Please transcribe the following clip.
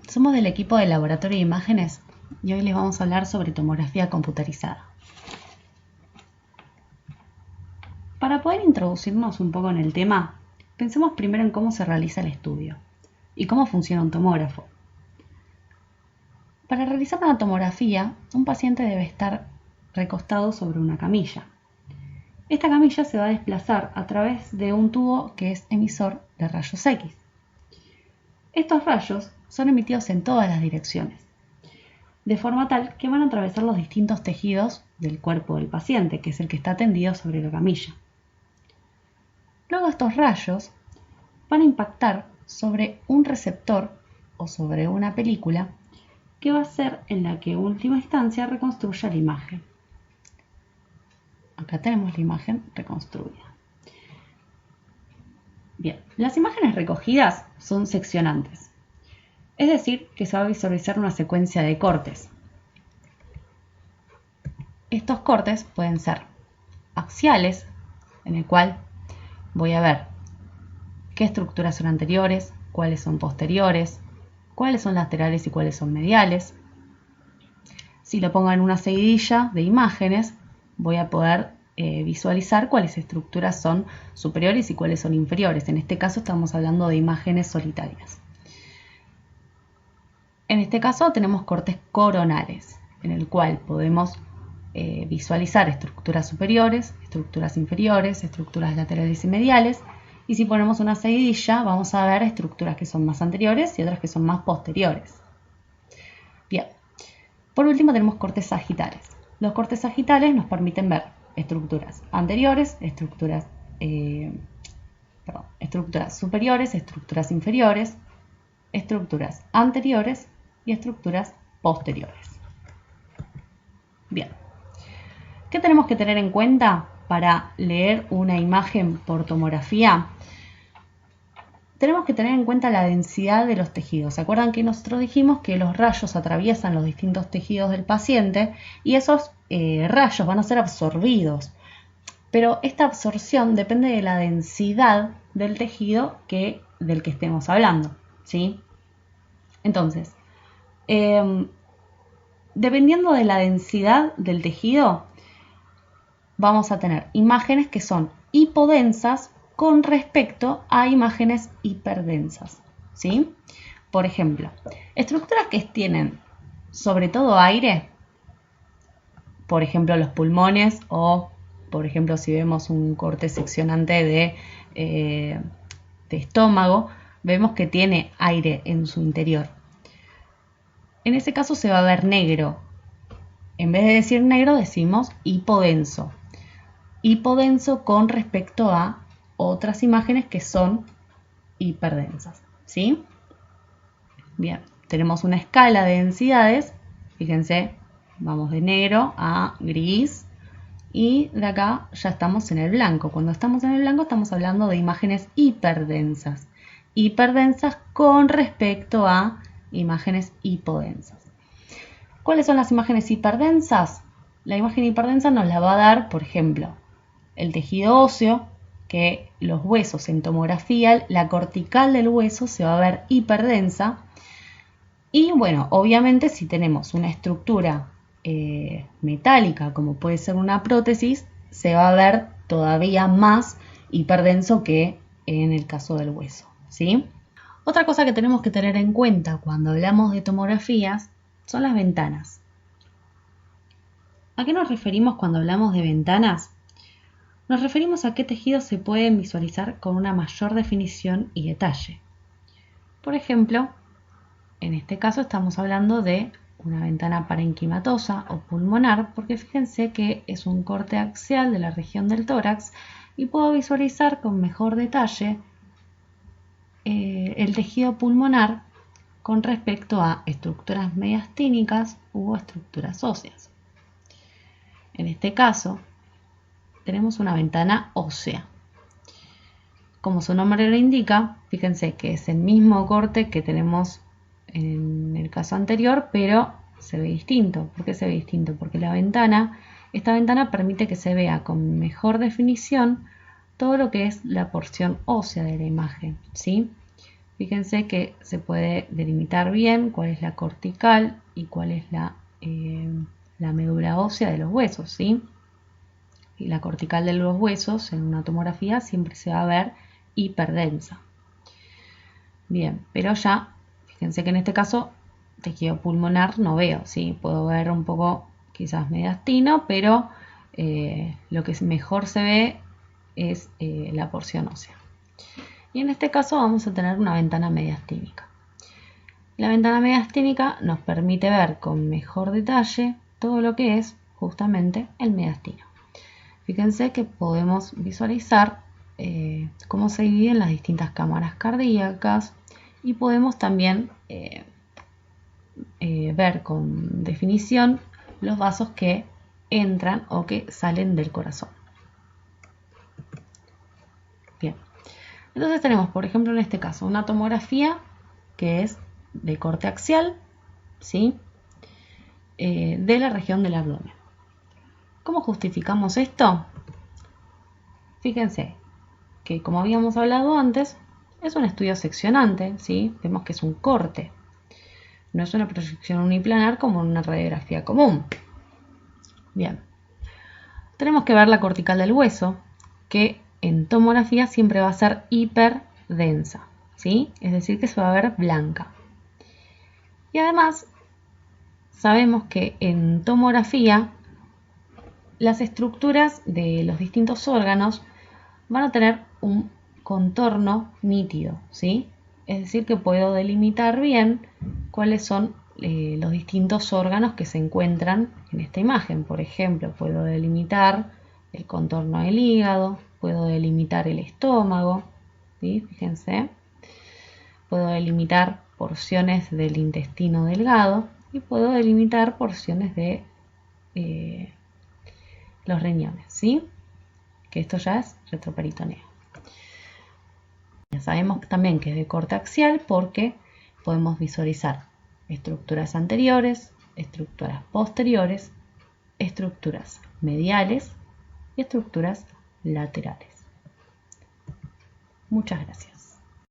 Somos del equipo de Laboratorio de Imágenes y hoy les vamos a hablar sobre tomografía computarizada. Para poder introducirnos un poco en el tema, pensemos primero en cómo se realiza el estudio y cómo funciona un tomógrafo. Para realizar una tomografía, un paciente debe estar recostado sobre una camilla. Esta camilla se va a desplazar a través de un tubo que es emisor de rayos X. Estos rayos son emitidos en todas las direcciones, de forma tal que van a atravesar los distintos tejidos del cuerpo del paciente, que es el que está tendido sobre la camilla. Luego estos rayos van a impactar sobre un receptor o sobre una película que va a ser en la que en última instancia reconstruya la imagen. Acá tenemos la imagen reconstruida. Bien, las imágenes recogidas son seccionantes, es decir, que se va a visualizar una secuencia de cortes. Estos cortes pueden ser axiales, en el cual voy a ver qué estructuras son anteriores, cuáles son posteriores, cuáles son laterales y cuáles son mediales. Si lo pongo en una seguidilla de imágenes, voy a poder visualizar cuáles estructuras son superiores y cuáles son inferiores. En este caso estamos hablando de imágenes solitarias. En este caso tenemos cortes coronales, en el cual podemos visualizar estructuras superiores, estructuras inferiores, estructuras laterales y mediales. Y si ponemos una seguidilla, vamos a ver estructuras que son más anteriores y otras que son más posteriores. Bien. Por último tenemos cortes sagitales. Los cortes sagitales nos permiten ver estructuras anteriores, estructuras superiores, estructuras inferiores, estructuras anteriores y estructuras posteriores. Bien. ¿Qué tenemos que tener en cuenta para leer una imagen por tomografía? Tenemos que tener en cuenta la densidad de los tejidos. ¿Se acuerdan que nosotros dijimos que los rayos atraviesan los distintos tejidos del paciente y esos rayos van a ser absorbidos? Pero esta absorción depende de la densidad del tejido del que estemos hablando, ¿sí? Entonces, dependiendo de la densidad del tejido, vamos a tener imágenes que son hipodensas con respecto a imágenes hiperdensas, ¿sí? Por ejemplo, estructuras que tienen sobre todo aire, por ejemplo los pulmones o, por ejemplo, si vemos un corte seccionante de estómago, vemos que tiene aire en su interior. En ese caso se va a ver negro. En vez de decir negro decimos hipodenso. Hipodenso con respecto a otras imágenes que son hiperdensas, ¿sí? Bien, tenemos una escala de densidades. Fíjense, vamos de negro a gris y de acá ya estamos en el blanco. Cuando estamos en el blanco estamos hablando de imágenes hiperdensas. Hiperdensas con respecto a imágenes hipodensas. ¿Cuáles son las imágenes hiperdensas? La imagen hiperdensa nos la va a dar, por ejemplo, el tejido óseo, que los huesos en tomografía, la cortical del hueso se va a ver hiperdensa. Y bueno, obviamente si tenemos una estructura metálica, como puede ser una prótesis, se va a ver todavía más hiperdenso que en el caso del hueso, ¿sí? Otra cosa que tenemos que tener en cuenta cuando hablamos de tomografías son las ventanas. ¿A qué nos referimos cuando hablamos de ventanas? Nos referimos a qué tejidos se pueden visualizar con una mayor definición y detalle. Por ejemplo, en este caso estamos hablando de una ventana parenquimatosa o pulmonar, porque fíjense que es un corte axial de la región del tórax y puedo visualizar con mejor detalle el tejido pulmonar con respecto a estructuras mediastínicas u estructuras óseas. En este caso, tenemos una ventana ósea. Como su nombre lo indica, fíjense que es el mismo corte que tenemos en el caso anterior, pero se ve distinto. ¿Por qué se ve distinto? Porque esta ventana permite que se vea con mejor definición todo lo que es la porción ósea de la imagen, ¿sí? Fíjense que se puede delimitar bien cuál es la cortical y cuál es la médula ósea de los huesos, ¿sí? Y la cortical de los huesos en una tomografía siempre se va a ver hiperdensa. Bien, pero ya, fíjense que en este caso tejido pulmonar no veo, ¿sí? Puedo ver un poco quizás mediastino, pero lo que mejor se ve es la porción ósea. Y en este caso vamos a tener una ventana mediastínica. La ventana mediastínica nos permite ver con mejor detalle todo lo que es justamente el mediastino. Fíjense que podemos visualizar cómo se dividen las distintas cámaras cardíacas y podemos también ver con definición los vasos que entran o que salen del corazón. Bien, entonces tenemos, por ejemplo, en este caso, una tomografía que es de corte axial, ¿sí? De la región del abdomen. ¿Cómo justificamos esto? Fíjense que, como habíamos hablado antes, es un estudio seccionante, ¿sí? Vemos que es un corte. No es una proyección uniplanar como en una radiografía común. Bien. Tenemos que ver la cortical del hueso, que en tomografía siempre va a ser hiperdensa, ¿sí? Es decir, que se va a ver blanca. Y además, sabemos que en tomografía las estructuras de los distintos órganos van a tener un contorno nítido, ¿sí? Es decir, que puedo delimitar bien cuáles son los distintos órganos que se encuentran en esta imagen. Por ejemplo, puedo delimitar el contorno del hígado, puedo delimitar el estómago, ¿sí? Fíjense. Puedo delimitar porciones del intestino delgado y puedo delimitar porciones de los riñones, ¿sí? Que esto ya es retroperitoneo. Ya sabemos también que es de corte axial porque podemos visualizar estructuras anteriores, estructuras posteriores, estructuras mediales y estructuras laterales. Muchas gracias.